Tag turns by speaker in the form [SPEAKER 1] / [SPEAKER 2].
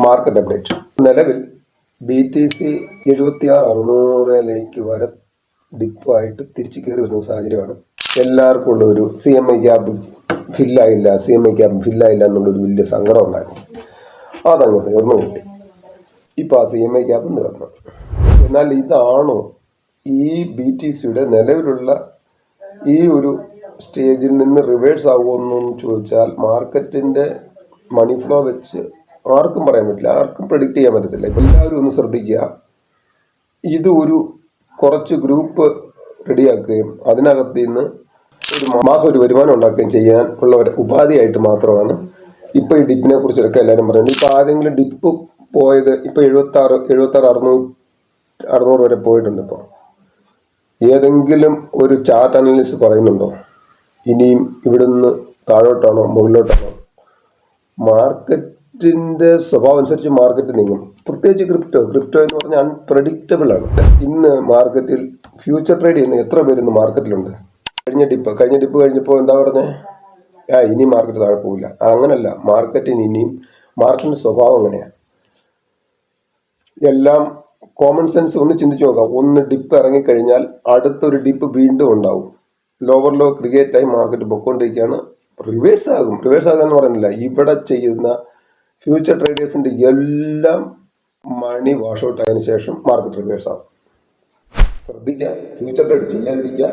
[SPEAKER 1] Market update. നിലവിൽ BTC 76,600 വരെ ഡിപ്പായിട്ട് തിരിച്ചു കയറി വരുന്ന സാഹചര്യമാണ്. എല്ലാവർക്കും ഉള്ള ഒരു CMI ഗ്യാപ്പ് ഫില്ലായില്ല എന്നുള്ളൊരു വലിയ സങ്കടം ഉണ്ടായിരുന്നു. അതങ്ങ് തീർന്നു കിട്ടി. ഇപ്പം ആ CMI ഗ്യാപ്പ് തീർന്നു. എന്നാൽ ഇതാണോ ഈ BTCയുടെ നിലവിലുള്ള ഈ ഒരു സ്റ്റേജിൽ നിന്ന് റിവേഴ്സ് ആകുമെന്ന് ചോദിച്ചാൽ മാർക്കറ്റിൻ്റെ മണി ഫ്ലോ വെച്ച് ആർക്കും പറയാൻ പറ്റില്ല, ആർക്കും പ്രെഡിക്റ്റ് ചെയ്യാൻ പറ്റത്തില്ല. ഇപ്പം എല്ലാവരും ഒന്ന് ശ്രദ്ധിക്കുക. ഇത് കുറച്ച് ഗ്രൂപ്പ് റെഡിയാക്കുകയും അതിനകത്ത് നിന്ന് ഒരു വരുമാനം ഉണ്ടാക്കുകയും ചെയ്യാൻ ഉള്ള ഒരു ഉപാധിയായിട്ട് മാത്രമാണ് ഇപ്പോൾ ഈ ഡിപ്പിനെ കുറിച്ചൊക്കെ എല്ലാവരും പറയുന്നത്. ഇപ്പോൾ ആരെങ്കിലും ഡിപ്പ് പോയത് ഇപ്പോൾ 76,600 വരെ പോയിട്ടുണ്ട്. ഇപ്പോൾ ഏതെങ്കിലും ഒരു ചാർട്ട് അനലിസ്റ്റ് പറയുന്നുണ്ടോ ഇനിയും ഇവിടുന്ന് താഴോട്ടാണോ മുകളിലോട്ടാണോ? മാർക്കറ്റിന്റെ സ്വഭാവം അനുസരിച്ച് മാർക്കറ്റ് നീങ്ങും. പ്രത്യേകിച്ച് ക്രിപ്റ്റോ എന്ന് പറഞ്ഞാൽ അൺപ്രഡിക്റ്റബിൾ ആണ്. ഇന്ന് മാർക്കറ്റിൽ ഫ്യൂച്ചർ ട്രേഡ് ചെയ്യുന്ന എത്ര പേര് ഇന്ന് മാർക്കറ്റിലുണ്ട്? കഴിഞ്ഞ ഡിപ്പ് കഴിഞ്ഞപ്പോൾ എന്താ പറഞ്ഞേ? ഇനി മാർക്കറ്റ് താഴെ പോകില്ല. അങ്ങനല്ല, മാർക്കറ്റിന്റെ സ്വഭാവം അങ്ങനെയാണ്. എല്ലാം കോമൺ സെൻസ് ഒന്ന് ചിന്തിച്ചു നോക്കാം. ഒന്ന് ഡിപ്പ് ഇറങ്ങിക്കഴിഞ്ഞാൽ അടുത്തൊരു ഡിപ്പ് വീണ്ടും ഉണ്ടാവും. ലോവർ ലോ ക്രിയേറ്റ് ആയി മാർക്കറ്റ് പൊക്കോണ്ടിരിക്കുകയാണ്. റിവേഴ്സ് ആകാന്ന് പറയുന്നില്ല. ഇവിടെ ചെയ്യുന്ന ഫ്യൂച്ചർ ട്രേഡേഴ്സിന്റെ എല്ലാം മണി വാഷ് ഔട്ട് ആയതിനു ശേഷം മാർക്കറ്റ് റിവേഴ്സ് ആകും. ശ്രദ്ധിക്കുക, ഫ്യൂച്ചർ ട്രേഡ് ചെയ്യാതിരിക്കുക.